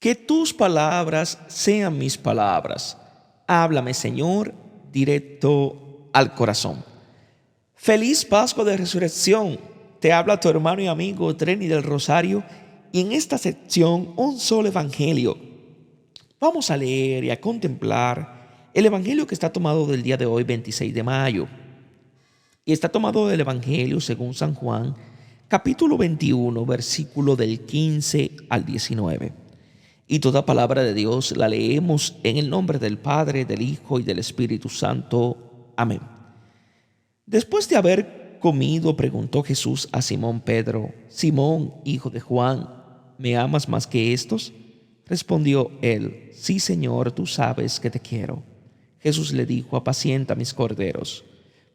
Que tus palabras sean mis palabras. Háblame, Señor, directo al corazón. Feliz Pascua de Resurrección. Te habla tu hermano y amigo Treni del Rosario, y en esta sección un solo evangelio. Vamos a leer y a contemplar el evangelio que está tomado del día de hoy, 26 de mayo. Y está tomado del evangelio según San Juan, capítulo 21, versículo del 15 al 19. Y toda palabra de Dios la leemos en el nombre del Padre, del Hijo y del Espíritu Santo. Amén. Después de haber comido, preguntó Jesús a Simón Pedro: Simón, hijo de Juan, ¿me amas más que estos? Respondió él: Sí, Señor, tú sabes que te quiero. Jesús le dijo: Apacienta mis corderos.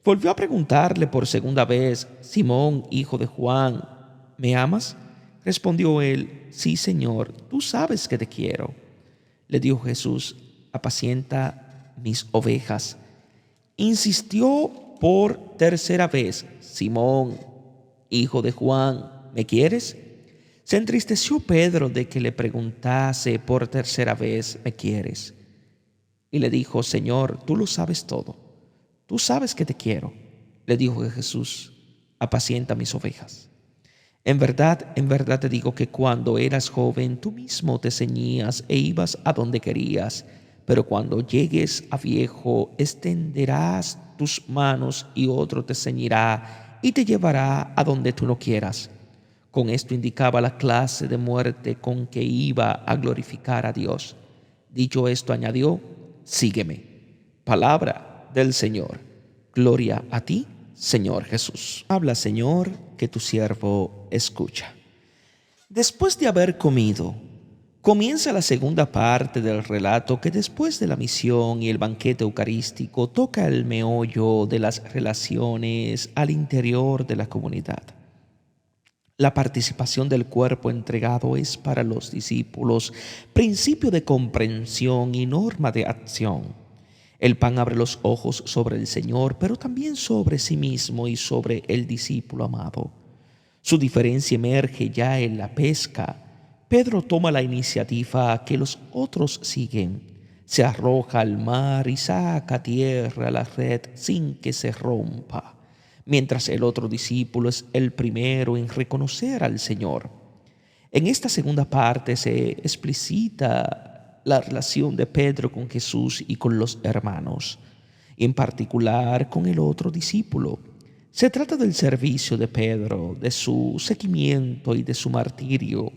Volvió a preguntarle por segunda vez: Simón, hijo de Juan, ¿me amas? Respondió él: Sí, Señor, tú sabes que te quiero. Le dijo Jesús: Apacienta mis ovejas. Insistió por tercera vez: Simón, hijo de Juan, ¿me quieres? Se entristeció Pedro de que le preguntase por tercera vez: ¿me quieres? Y le dijo: Señor, tú lo sabes todo. Tú sabes que te quiero. Le dijo Jesús: Apacienta mis ovejas. En verdad te digo que cuando eras joven tú mismo te ceñías e ibas a donde querías, pero cuando llegues a viejo extenderás tus manos y otro te ceñirá y te llevará a donde tú no quieras. Con esto indicaba la clase de muerte con que iba a glorificar a Dios. Dicho esto, añadió: Sígueme. Palabra del Señor. Gloria a ti, Señor Jesús. Habla, Señor, que tu siervo escucha. Después de haber comido, comienza la segunda parte del relato que, después de la misión y el banquete eucarístico, toca el meollo de las relaciones al interior de la comunidad. La participación del cuerpo entregado es para los discípulos principio de comprensión y norma de acción. El pan abre los ojos sobre el Señor, pero también sobre sí mismo y sobre el discípulo amado. Su diferencia emerge ya en la pesca. Pedro toma la iniciativa que los otros siguen. Se arroja al mar y saca a tierra la red sin que se rompa, mientras el otro discípulo es el primero en reconocer al Señor. En esta segunda parte se explicita la relación de Pedro con Jesús y con los hermanos, y en particular con el otro discípulo. Se trata del servicio de Pedro, de su seguimiento y de su martirio.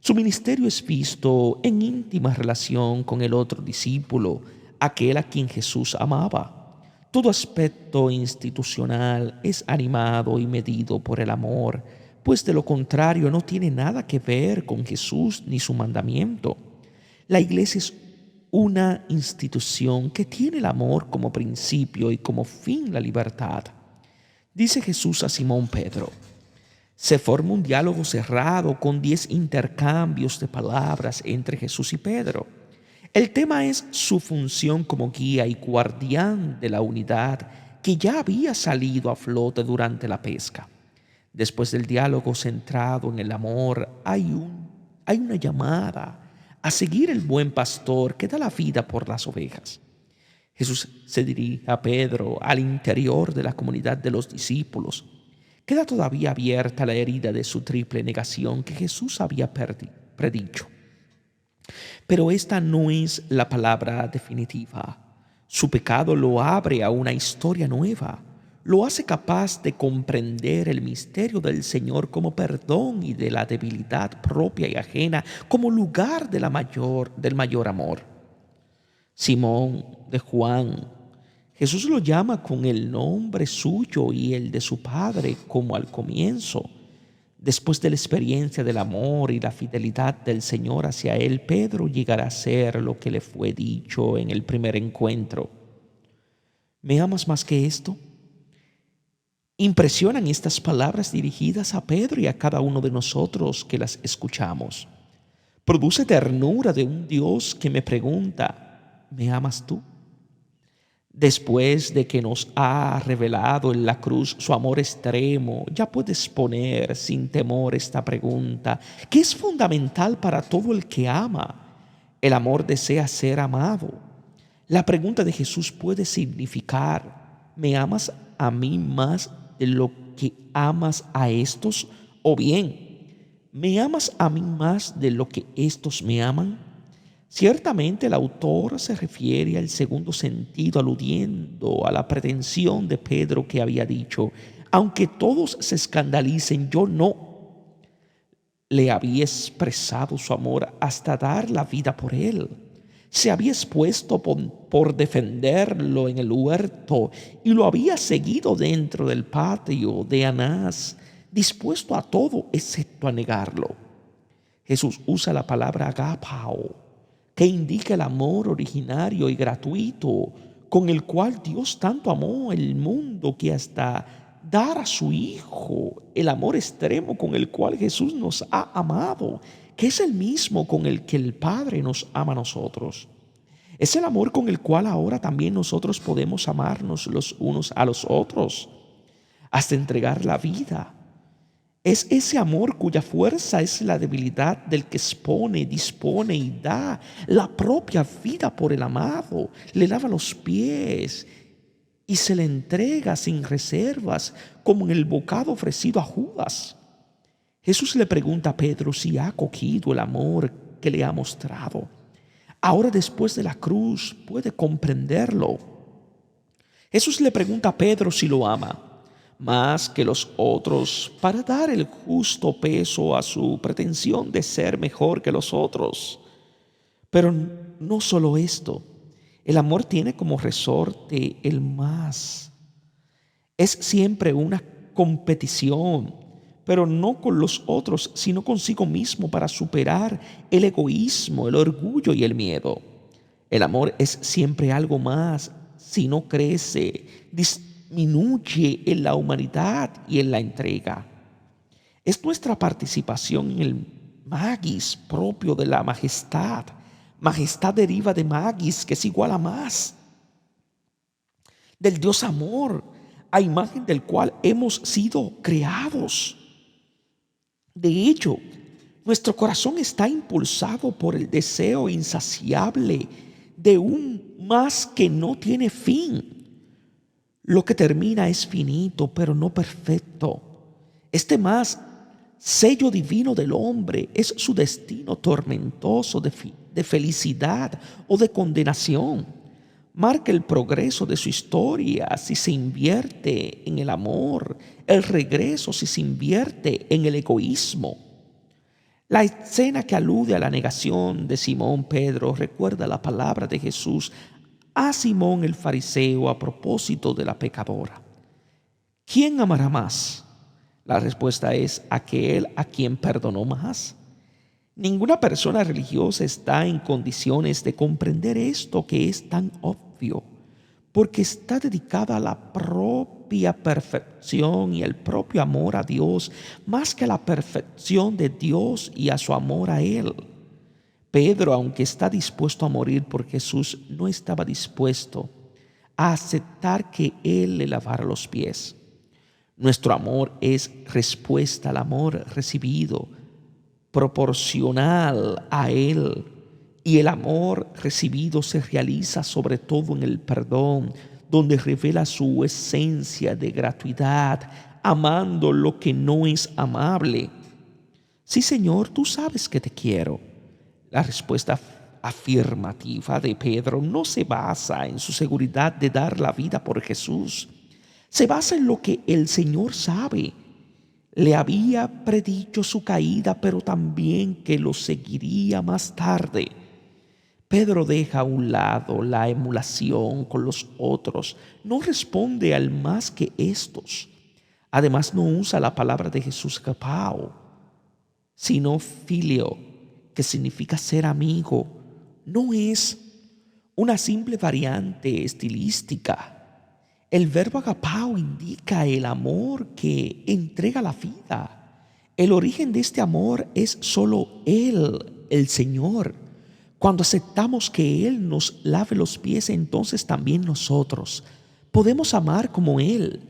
Su ministerio es visto en íntima relación con el otro discípulo, aquel a quien Jesús amaba. Todo aspecto institucional es animado y medido por el amor, pues de lo contrario no tiene nada que ver con Jesús ni su mandamiento. La Iglesia es una institución que tiene el amor como principio y como fin la libertad. Dice Jesús a Simón Pedro. Se forma un diálogo cerrado con 10 intercambios de palabras entre Jesús y Pedro. El tema es su función como guía y guardián de la unidad que ya había salido a flote durante la pesca. Después del diálogo centrado en el amor, hay una llamada a seguir el buen pastor que da la vida por las ovejas. Jesús se dirige a Pedro al interior de la comunidad de los discípulos. Queda todavía abierta la herida de su triple negación que Jesús había predicho. Pero esta no es la palabra definitiva. Su pecado lo abre a una historia nueva. Lo hace capaz de comprender el misterio del Señor como perdón y de la debilidad propia y ajena como lugar del mayor amor. Simón de Juan, Jesús lo llama con el nombre suyo y el de su padre como al comienzo. Después de la experiencia del amor y la fidelidad del Señor hacia él, Pedro llegará a ser lo que le fue dicho en el primer encuentro. ¿Me amas más que esto? Impresionan estas palabras dirigidas a Pedro y a cada uno de nosotros que las escuchamos. Produce ternura de un Dios que me pregunta: ¿me amas tú? Después de que nos ha revelado en la cruz su amor extremo, ya puedes poner sin temor esta pregunta, que es fundamental para todo el que ama. El amor desea ser amado. La pregunta de Jesús puede significar, ¿me amas a mí más de lo que amas a estos? O bien, ¿me amas a mí más de lo que estos me aman? Ciertamente el autor se refiere al segundo sentido, aludiendo a la pretensión de Pedro que había dicho, aunque todos se escandalicen, yo no. Le había expresado su amor hasta dar la vida por él. Se había expuesto por defenderlo en el huerto y lo había seguido dentro del patio de Anás, dispuesto a todo excepto a negarlo. Jesús usa la palabra agapao, que indica el amor originario y gratuito con el cual Dios tanto amó el mundo que hasta dar a su Hijo, el amor extremo con el cual Jesús nos ha amado, que es el mismo con el que el Padre nos ama a nosotros. Es el amor con el cual ahora también nosotros podemos amarnos los unos a los otros, hasta entregar la vida. Es ese amor cuya fuerza es la debilidad del que expone, dispone y da la propia vida por el amado, le lava los pies y se le entrega sin reservas, como en el bocado ofrecido a Judas. Jesús le pregunta a Pedro si ha acogido el amor que le ha mostrado. Ahora, después de la cruz, puede comprenderlo. Jesús le pregunta a Pedro si lo ama más que los otros para dar el justo peso a su pretensión de ser mejor que los otros. Pero no solo esto, el amor tiene como resorte el más. Es siempre una competición, pero no con los otros, sino consigo mismo para superar el egoísmo, el orgullo y el miedo. El amor es siempre algo más, si no crece, disminuye en la humanidad y en la entrega. Es nuestra participación en el magis propio de la majestad. Majestad deriva de magis, que es igual a más, del Dios amor, a imagen del cual hemos sido creados. De hecho, nuestro corazón está impulsado por el deseo insaciable de un más que no tiene fin. Lo que termina es finito, pero no perfecto. Este más, sello divino del hombre, es su destino tormentoso de felicidad o de condenación. Marca el progreso de su historia si se invierte en el amor, el regreso si se invierte en el egoísmo. La escena que alude a la negación de Simón Pedro recuerda la palabra de Jesús a Simón el fariseo a propósito de la pecadora. ¿Quién amará más? La respuesta es aquel a quien perdonó más. Ninguna persona religiosa está en condiciones de comprender esto que es tan obvio, porque está dedicada a la propia perfección y el propio amor a Dios, más que a la perfección de Dios y a su amor a Él. Pedro, aunque está dispuesto a morir por Jesús, no estaba dispuesto a aceptar que Él le lavara los pies. Nuestro amor es respuesta al amor recibido, proporcional a Él. Y el amor recibido se realiza sobre todo en el perdón, donde revela su esencia de gratuidad, amando lo que no es amable. Sí, Señor, tú sabes que te quiero. La respuesta afirmativa de Pedro no se basa en su seguridad de dar la vida por Jesús. Se basa en lo que el Señor sabe. Le había predicho su caída, pero también que lo seguiría más tarde. Pedro deja a un lado la emulación con los otros. No responde al más que estos. Además, no usa la palabra de Jesús agapao, sino filio, que significa ser amigo. No es una simple variante estilística. El verbo agapao indica el amor que entrega la vida. El origen de este amor es solo Él, el Señor. Cuando aceptamos que Él nos lave los pies, entonces también nosotros podemos amar como Él.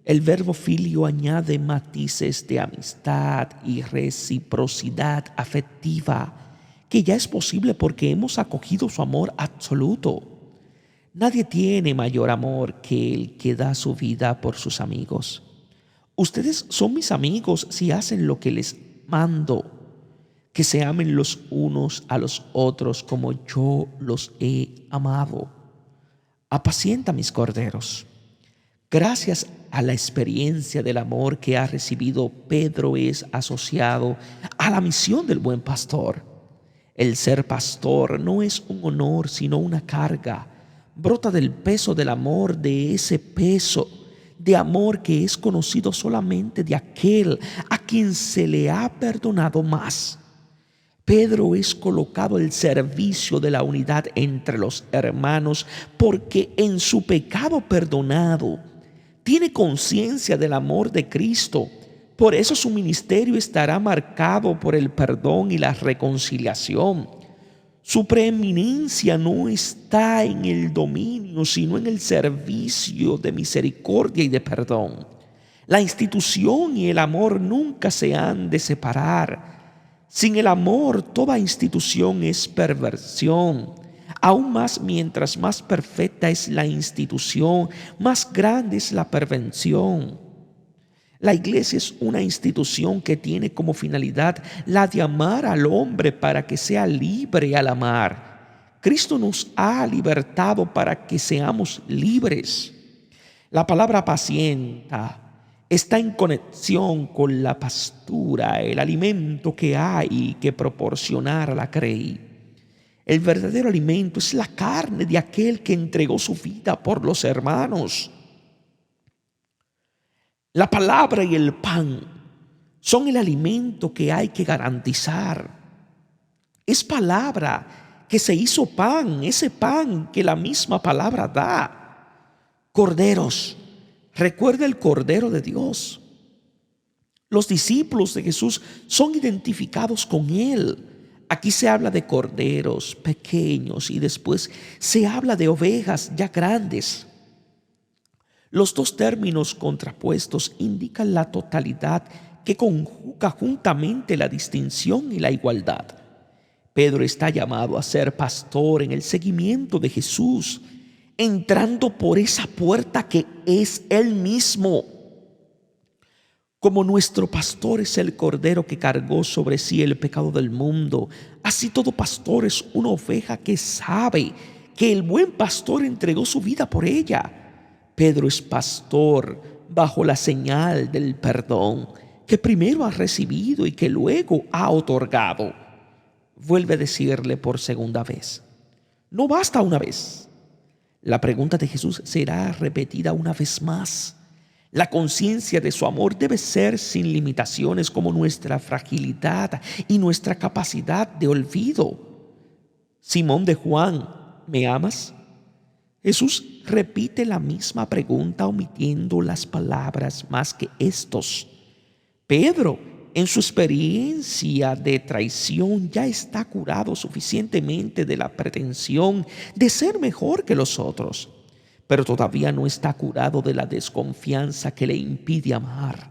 El verbo filio añade matices de amistad y reciprocidad afectiva, que ya es posible porque hemos acogido su amor absoluto. Nadie tiene mayor amor que el que da su vida por sus amigos. Ustedes son mis amigos si hacen lo que les mando, que se amen los unos a los otros como yo los he amado. Apacienta mis corderos. Gracias a la experiencia del amor que ha recibido, Pedro es asociado a la misión del buen pastor. El ser pastor no es un honor, sino una carga. Brota del peso del amor, de ese peso de amor que es conocido solamente de aquel a quien se le ha perdonado más. Pedro es colocado al servicio de la unidad entre los hermanos porque en su pecado perdonado tiene conciencia del amor de Cristo. Por eso su ministerio estará marcado por el perdón y la reconciliación. Su preeminencia no está en el dominio, sino en el servicio de misericordia y de perdón. La institución y el amor nunca se han de separar. Sin el amor, toda institución es perversión. Aún más, mientras más perfecta es la institución, más grande es la perversión. La iglesia es una institución que tiene como finalidad la de amar al hombre para que sea libre al amar. Cristo nos ha libertado para que seamos libres. La palabra apacienta está en conexión con la pastura, el alimento que hay que proporcionar a la grey. El verdadero alimento es la carne de aquel que entregó su vida por los hermanos. La palabra y el pan son el alimento que hay que garantizar. Es palabra que se hizo pan, ese pan que la misma palabra da. Corderos, recuerda el Cordero de Dios. Los discípulos de Jesús son identificados con Él. Aquí se habla de corderos pequeños y después se habla de ovejas ya grandes. Los dos términos contrapuestos indican la totalidad que conjuga juntamente la distinción y la igualdad. Pedro está llamado a ser pastor en el seguimiento de Jesús, entrando por esa puerta que es Él mismo. Como nuestro pastor es el cordero que cargó sobre sí el pecado del mundo, así todo pastor es una oveja que sabe que el buen pastor entregó su vida por ella. Pedro es pastor bajo la señal del perdón que primero ha recibido y que luego ha otorgado. Vuelve a decirle por segunda vez: no basta una vez. La pregunta de Jesús será repetida una vez más. La conciencia de su amor debe ser sin limitaciones como nuestra fragilidad y nuestra capacidad de olvido. Simón de Juan, ¿me amas? Jesús repite la misma pregunta omitiendo las palabras más que estos. Pedro, en su experiencia de traición, ya está curado suficientemente de la pretensión de ser mejor que los otros, pero todavía no está curado de la desconfianza que le impide amar.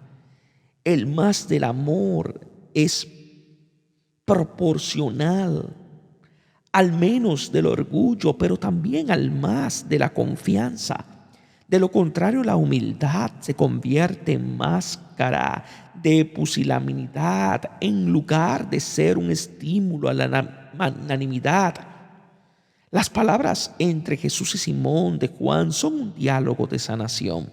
El más del amor es proporcional al menos del orgullo, pero también al más de la confianza. De lo contrario, la humildad se convierte en máscara de pusilanimidad en lugar de ser un estímulo a la magnanimidad. Las palabras entre Jesús y Simón de Juan son un diálogo de sanación.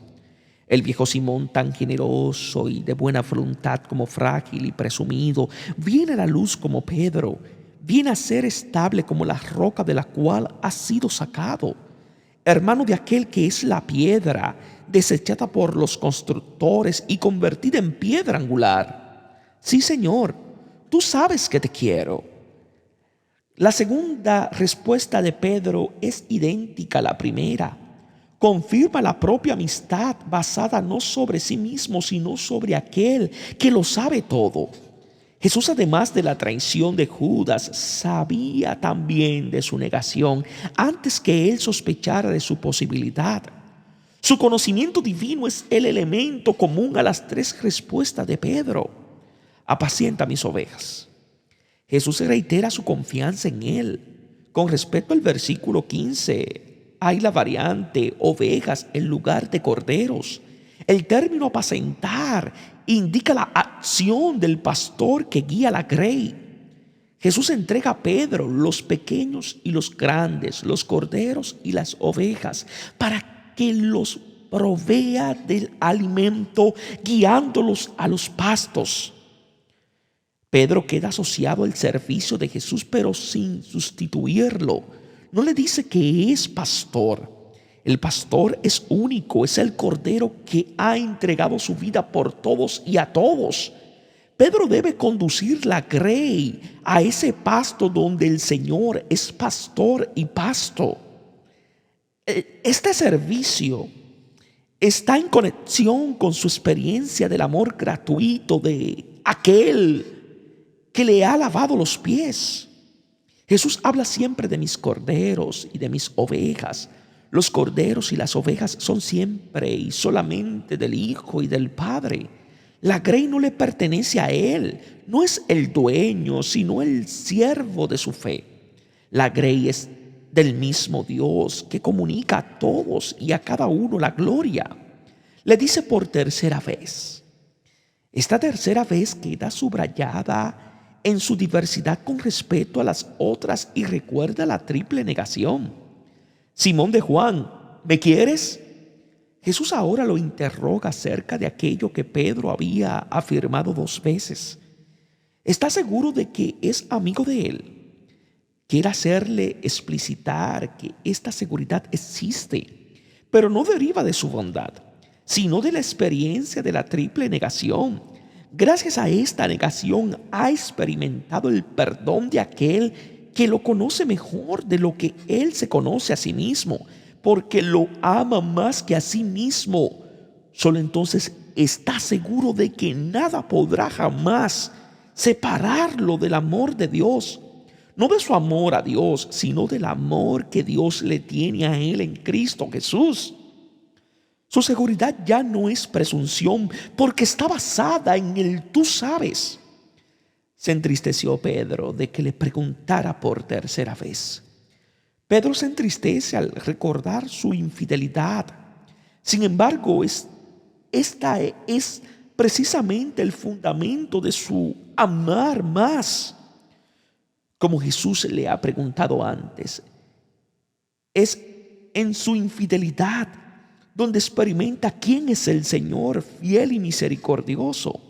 El viejo Simón, tan generoso y de buena voluntad como frágil y presumido, viene a la luz como Pedro. Viene a ser estable como la roca de la cual ha sido sacado, hermano de aquel que es la piedra, desechada por los constructores y convertida en piedra angular. Sí, Señor, tú sabes que te quiero. La segunda respuesta de Pedro es idéntica a la primera. Confirma la propia amistad basada no sobre sí mismo, sino sobre aquel que lo sabe todo. Jesús, además de la traición de Judas, sabía también de su negación antes que él sospechara de su posibilidad. Su conocimiento divino es el elemento común a las tres respuestas de Pedro. Apacienta mis ovejas. Jesús reitera su confianza en él. Con respecto al versículo 15, hay la variante ovejas en lugar de corderos. El término apacentar indica la acción del pastor que guía la grey. Jesús entrega a Pedro los pequeños y los grandes, los corderos y las ovejas, para que los provea del alimento, guiándolos a los pastos. Pedro queda asociado al servicio de Jesús, pero sin sustituirlo. No le dice que es pastor. El pastor es único, es el cordero que ha entregado su vida por todos y a todos. Pedro debe conducir la grey a ese pasto donde el Señor es pastor y pasto. Este servicio está en conexión con su experiencia del amor gratuito de aquel que le ha lavado los pies. Jesús habla siempre de mis corderos y de mis ovejas. Los corderos y las ovejas son siempre y solamente del Hijo y del Padre. La grey no le pertenece a él, no es el dueño, sino el siervo de su fe. La grey es del mismo Dios que comunica a todos y a cada uno la gloria. Le dice por tercera vez. Esta tercera vez queda subrayada en su diversidad con respecto a las otras y recuerda la triple negación. Simón de Juan, ¿me quieres? Jesús ahora lo interroga acerca de aquello que Pedro había afirmado 2 veces. ¿Está seguro de que es amigo de él? Quiere hacerle explicitar que esta seguridad existe, pero no deriva de su bondad, sino de la experiencia de la triple negación. Gracias a esta negación ha experimentado el perdón de aquel que lo conoce mejor de lo que él se conoce a sí mismo, porque lo ama más que a sí mismo. Solo entonces está seguro de que nada podrá jamás separarlo del amor de Dios. No de su amor a Dios, sino del amor que Dios le tiene a él en Cristo Jesús. Su seguridad ya no es presunción, porque está basada en el tú sabes. Se entristeció Pedro de que le preguntara por tercera vez. Pedro se entristece al recordar su infidelidad. Sin embargo, esta es precisamente el fundamento de su amar más. Como Jesús le ha preguntado antes, es en su infidelidad donde experimenta quién es el Señor fiel y misericordioso.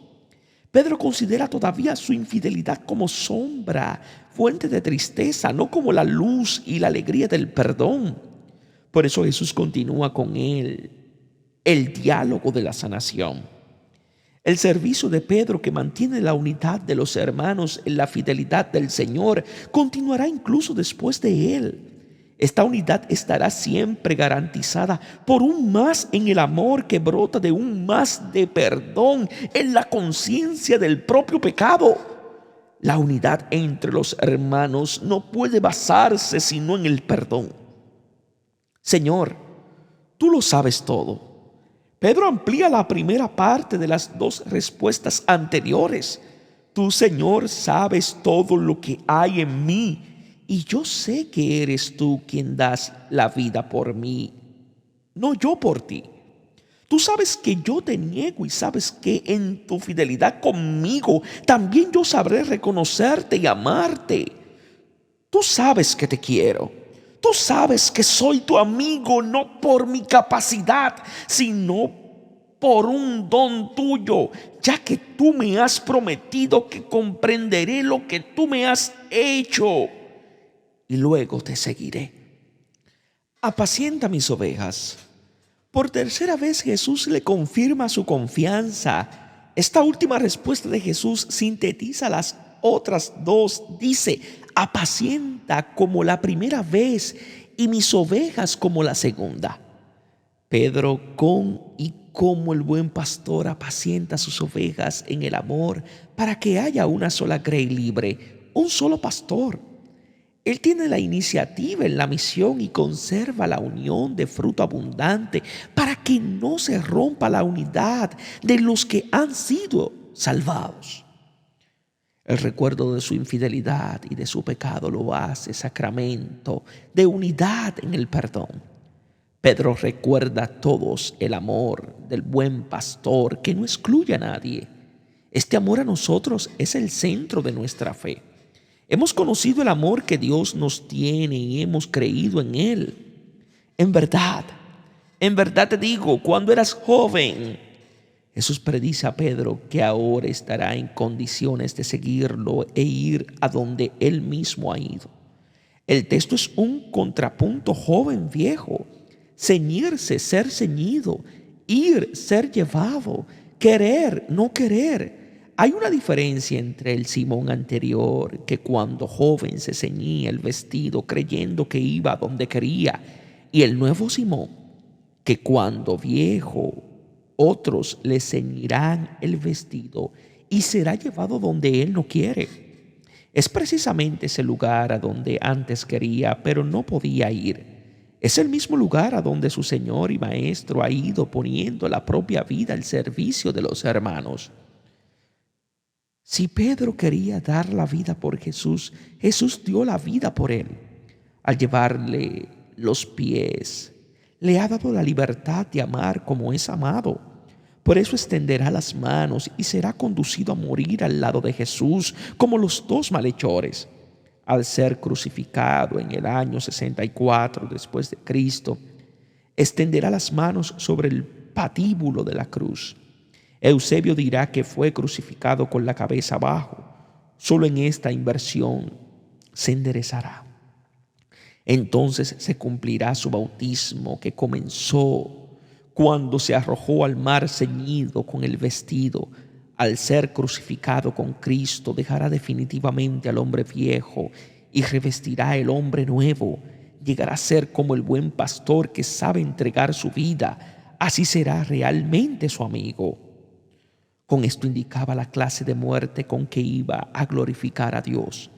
Pedro considera todavía su infidelidad como sombra, fuente de tristeza, no como la luz y la alegría del perdón. Por eso Jesús continúa con él el diálogo de la sanación. El servicio de Pedro, que mantiene la unidad de los hermanos en la fidelidad del Señor, continuará incluso después de él. Esta unidad estará siempre garantizada por un más en el amor que brota de un más de perdón en la conciencia del propio pecado. La unidad entre los hermanos no puede basarse sino en el perdón. Señor, tú lo sabes todo. Pedro amplía la primera parte de las 2 respuestas anteriores. Tú, Señor, sabes todo lo que hay en mí. Y yo sé que eres tú quien das la vida por mí, no yo por ti. Tú sabes que yo te niego y sabes que en tu fidelidad conmigo también yo sabré reconocerte y amarte. Tú sabes que te quiero. Tú sabes que soy tu amigo no por mi capacidad, sino por un don tuyo, ya que tú me has prometido que comprenderé lo que tú me has hecho y luego te seguiré. Apacienta mis ovejas. Por tercera vez Jesús le confirma su confianza. Esta última respuesta de Jesús sintetiza las otras 2. Dice, apacienta como la primera vez y mis ovejas como la segunda. Pedro con y cómo el buen pastor apacienta sus ovejas en el amor para que haya una sola grey libre, un solo pastor. Él tiene la iniciativa en la misión y conserva la unión de fruto abundante para que no se rompa la unidad de los que han sido salvados. El recuerdo de su infidelidad y de su pecado lo hace sacramento de unidad en el perdón. Pedro recuerda a todos el amor del buen pastor que no excluye a nadie. Este amor a nosotros es el centro de nuestra fe. Hemos conocido el amor que Dios nos tiene y hemos creído en Él. En verdad te digo, cuando eras joven, Jesús predice a Pedro que ahora estará en condiciones de seguirlo e ir a donde Él mismo ha ido. El texto es un contrapunto joven-viejo. Ceñirse, ser ceñido, ir, ser llevado, querer, no querer. Hay una diferencia entre el Simón anterior, que cuando joven se ceñía el vestido creyendo que iba a donde quería, y el nuevo Simón, que cuando viejo otros le ceñirán el vestido y será llevado donde él no quiere. Es precisamente ese lugar a donde antes quería, pero no podía ir. Es el mismo lugar a donde su Señor y Maestro ha ido poniendo la propia vida al servicio de los hermanos. Si Pedro quería dar la vida por Jesús, Jesús dio la vida por él. Al llevarle los pies, le ha dado la libertad de amar como es amado. Por eso extenderá las manos y será conducido a morir al lado de Jesús como los dos malhechores. Al ser crucificado en el año 64 después de Cristo, extenderá las manos sobre el patíbulo de la cruz. Eusebio dirá que fue crucificado con la cabeza abajo. Solo en esta inversión se enderezará. Entonces se cumplirá su bautismo que comenzó cuando se arrojó al mar ceñido con el vestido. Al ser crucificado con Cristo, dejará definitivamente al hombre viejo y revestirá el hombre nuevo. Llegará a ser como el buen pastor que sabe entregar su vida. Así será realmente su amigo. Con esto indicaba la clase de muerte con que iba a glorificar a Dios.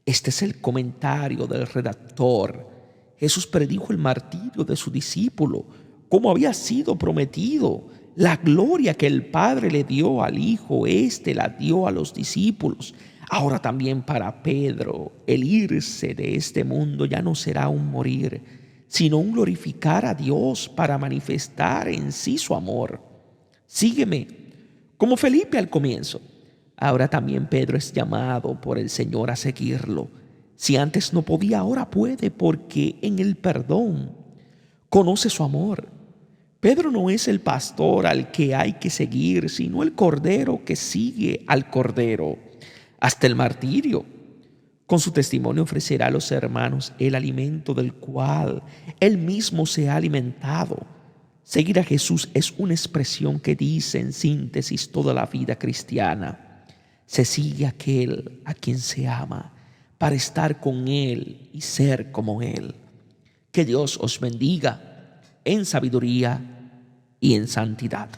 Este es el comentario del redactor. Jesús predijo el martirio de su discípulo, como había sido prometido. La gloria que el Padre le dio al Hijo, la dio a los discípulos. Ahora también para Pedro, el irse de este mundo ya no será un morir, sino un glorificar a Dios para manifestar en sí su amor. Sígueme, como Felipe al comienzo. Ahora también Pedro es llamado por el Señor a seguirlo. Si antes no podía, ahora puede, porque en el perdón conoce su amor. Pedro no es el pastor al que hay que seguir, sino el cordero que sigue al cordero hasta el martirio. Con su testimonio ofrecerá a los hermanos el alimento del cual él mismo se ha alimentado. Seguir a Jesús es una expresión que dice en síntesis toda la vida cristiana. Se sigue a aquel a quien se ama para estar con Él y ser como Él. Que Dios os bendiga en sabiduría y en santidad.